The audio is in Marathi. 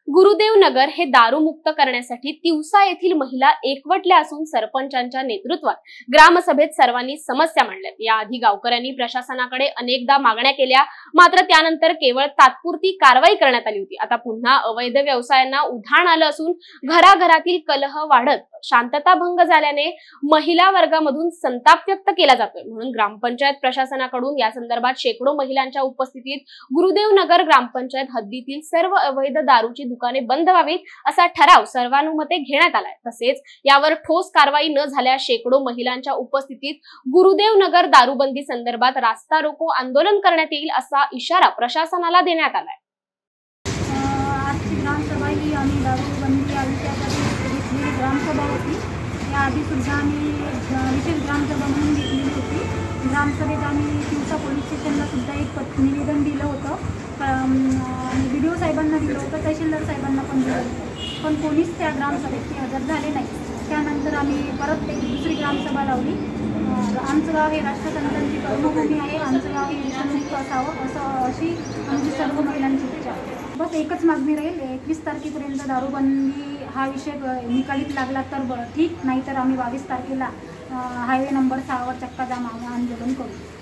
गुरुदेव नगर हे दारूमुक्त करण्यासाठी तिवसा येथील महिला एकवटल्या असून सरपंचांच्या नेतृत्वात ग्रामसभेत सर्वांनी समस्या मांडल्या। याआधी गावकऱ्यांनी प्रशासनाकडे अनेकदा मागण्या केल्या, मात्र त्यानंतर केवळ तात्पुरती कारवाई करण्यात आली होती। आता पुन्हा अवैध व्यवसायांना उधाण आलं असून घराघरातील कलह वाढत शांतता भंग झाल्याने महिला वर्गामधून संताप व्यक्त केला जातोय। म्हणून ग्रामपंचायत प्रशासनाकडून या संदर्भात शेकडो महिलांच्या उपस्थितीत गुरुदेव नगर ग्रामपंचायत हद्दीतील सर्व अवैध दारूची दुकाने बंद व्हावीत असा ठराव सर्वानुमते घेण्यात आलाय। तसेच यावर ठोस कारवाई न झाल्यास शेकडो महिलांच्या उपस्थितीत गुरुदेव नगर दारूबंदी संदर्भात रास्ता रोको आंदोलन करण्यात येईल असा इशारा प्रशासनाला देण्यात आलाय। आजची ग्रामसभा ही आम्ही दारूबंदी या विषयासाठी घेतलेली ग्रामसभा होती। याआधी सुद्धा आम्ही विशेष ग्रामसभा म्हणून घेतलेली होती। ग्रामसभेत आम्ही तिवसा पोलीस स्टेशनला सुद्धा एक निवेदन दिलं होतं, व्हिडिओ साहेबांना दिलं होतं, तहसीलदार साहेबांना पण दिलं होतं, पण कोणीच त्या ग्रामसभेत हजर झाले नाही। त्यानंतर आम्ही परत एक दुसरी ग्रामसभा लावली। आमचं गाव हे राष्ट्रसंतांची कर्मभूमी आहे, आमचं गाव हे व्यसनमुक्त असावं अशी आमची सर्व महिलांची इच्छा आहे। बस एकच मागणी राहील, 21 तारखेपर्यंत दारूबंदी हा विषय निकालीत लागला तर ठीक, नाहीतर आम्ही 22 तारखेला हायवे नंबर 6 वर चक्का जाम आंदोलन करू।